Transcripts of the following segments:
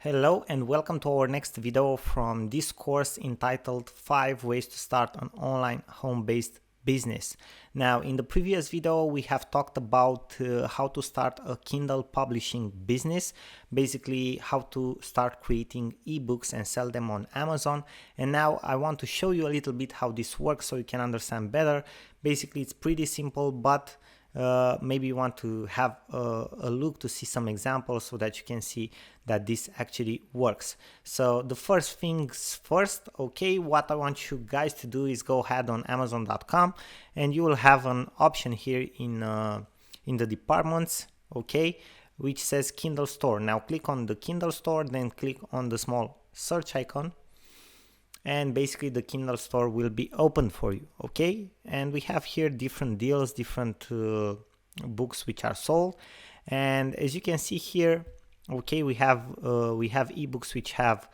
Hello and welcome to our next video from this course entitled 5 ways to start an online home-based business. Now in the previous video we have talked about how to start a Kindle publishing business, basically how to start creating ebooks and sell them on Amazon, and now I want to show you a little bit how this works so you can understand better. Basically it's pretty simple, but maybe you want to have a look to see some examples so that you can see that this actually works. So the first things first, okay, what I want you guys to do is go ahead on Amazon.com and you will have an option here in the departments, okay, which says Kindle Store. Now click on the Kindle Store, then click on the small search icon, and basically the Kindle Store will be open for you, okay? And we have here different deals, different books which are sold, and as you can see here, okay, we have ebooks which have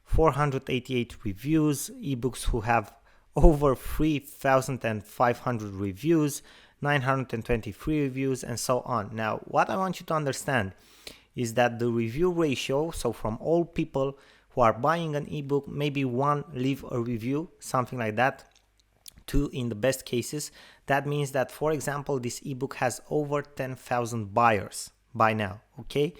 488 reviews, ebooks who have over 3,500 reviews, 923 reviews, and so on. Now what I want you to understand is that the review ratio, so from all people who are buying an ebook, maybe one leave a review, something like that, two in the best cases. That means that, for example, this ebook has over 10,000 buyers by now, okay?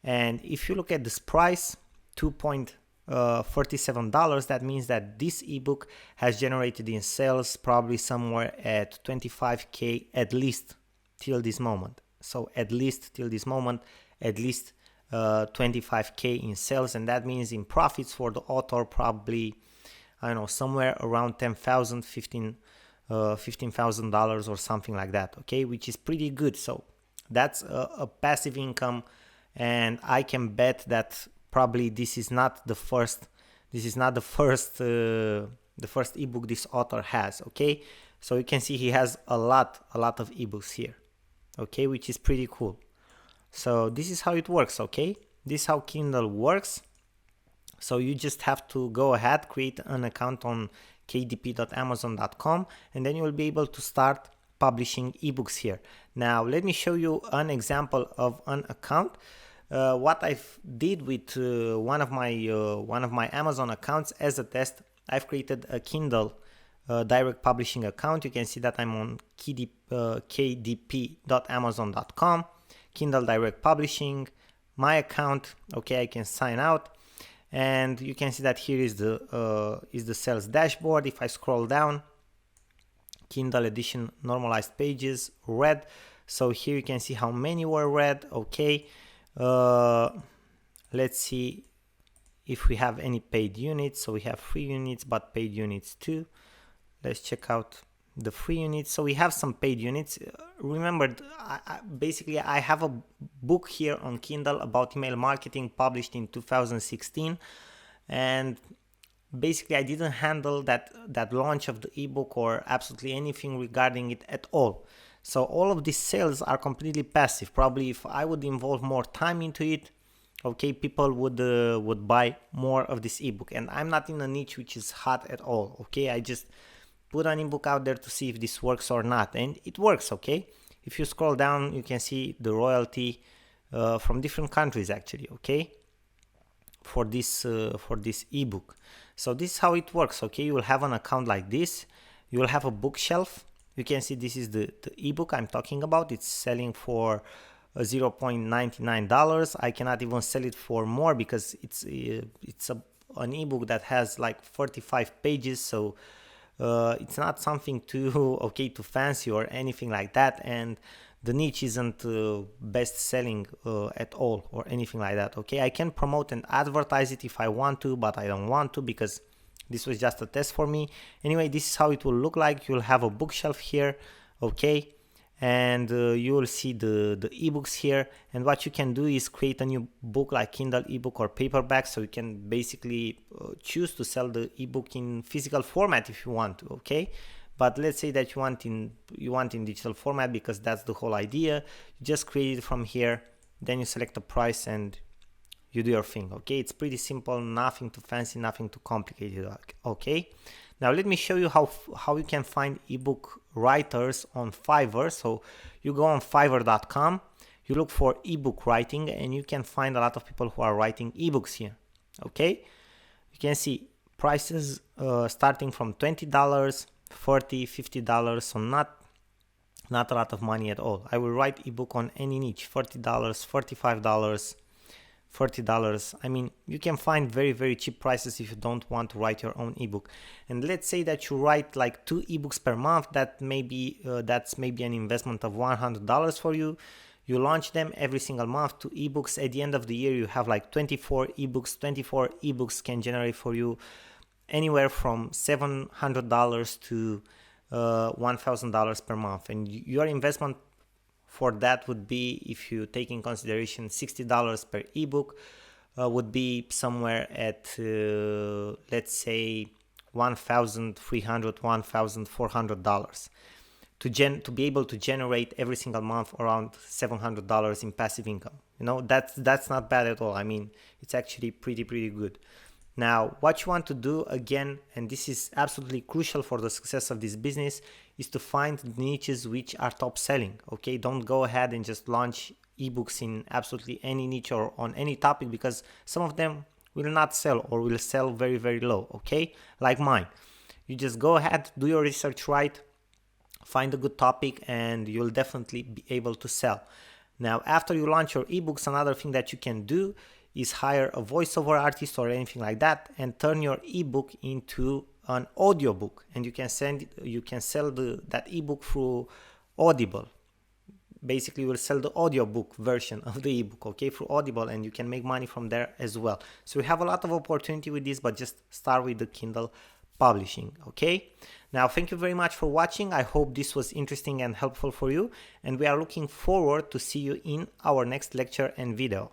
And if you look at this price, $2.47, that means that this ebook has generated in sales probably somewhere at 25K at least till this moment. So at least till this moment, at least 25K in sales, and that means in profits for the author probably, I don't know, somewhere around $15,000 or something like that, okay, which is pretty good. So that's a passive income, and I can bet that probably this is not the first ebook this author has, okay? So you can see he has a lot of ebooks here, okay, which is pretty cool. So this is how it works, okay? This is how Kindle works. So you just have to go ahead, create an account on kdp.amazon.com, and then you will be able to start publishing ebooks here. Now let me show you an example of an account. What I did with one of my Amazon accounts as a test, I've created a Kindle direct publishing account. You can see that I'm on kdp.amazon.com. Kindle Direct Publishing, my account, okay, I can sign out, and you can see that here is the sales dashboard. If I scroll down, Kindle edition normalized pages read, so here you can see how many were read, okay. Let's see if we have any paid units. So we have free units but paid units too. Let's check out the free units. So we have some paid units. Remember, basically I have a book here on Kindle about email marketing published in 2016, and basically I didn't handle that launch of the ebook or absolutely anything regarding it at all. So all of these sales are completely passive. Probably if I would involve more time into it, okay, people would buy more of this ebook, and I'm not in a niche which is hot at all, okay? I just put an ebook out there to see if this works or not, and it works, okay? If you scroll down, you can see the royalty from different countries actually, okay, for this ebook. So this is how it works, okay? You will have an account like this. You will have a bookshelf. You can see this is the ebook I'm talking about. It's selling for $0.99. I cannot even sell it for more because it's an ebook that has like 45 pages, so it's not something too fancy or anything like that, and the niche isn't best selling at all or anything like that, okay? I can promote and advertise it if I want to, but I don't want to because this was just a test for me. Anyway, this is how it will look like. You'll have a bookshelf here, okay, and you will see the ebooks here, and what you can do is create a new book like Kindle ebook or paperback, so you can basically choose to sell the ebook in physical format if you want to, okay? But let's say that you want in digital format because that's the whole idea. You just create it from here, then you select a price and you do your thing, okay? It's pretty simple, nothing too fancy, nothing too complicated, okay? Now let me show you how you can find ebook writers on Fiverr. So you go on fiverr.com, you look for ebook writing, and you can find a lot of people who are writing ebooks here. Okay, you can see prices starting from $20, $40, $50, so not a lot of money at all. I will write ebook on any niche, $40, $45, $40. I mean, you can find very, very cheap prices if you don't want to write your own ebook. And let's say that you write like 2 ebooks per month. That's maybe an investment of $100 for you. You launch them every single month, 2 ebooks. At the end of the year, you have like 24 ebooks. 24 ebooks can generate for you anywhere from $700 to $1,000 per month. And your investment for that would be, if you take in consideration $60 per ebook, would be somewhere at let's say $1,300, $1,400 to be able to generate every single month around $700 in passive income. You know, that's not bad at all. I mean, it's actually pretty good. Now, what you want to do again, and this is absolutely crucial for the success of this business, is to find niches which are top selling. Okay, don't go ahead and just launch ebooks in absolutely any niche or on any topic, because some of them will not sell or will sell very low. Okay, like mine. You just go ahead, do your research right, find a good topic, and you'll definitely be able to sell. Now, after you launch your ebooks, another thing that you can do is hire a voiceover artist or anything like that and turn your ebook into an audiobook, and you can sell that ebook through Audible. Basically, you will sell the audiobook version of the ebook, okay, through Audible, and you can make money from there as well. So we have a lot of opportunity with this, but just start with the Kindle publishing. Okay, now thank you very much for watching. I hope this was interesting and helpful for you, and we are looking forward to see you in our next lecture and video.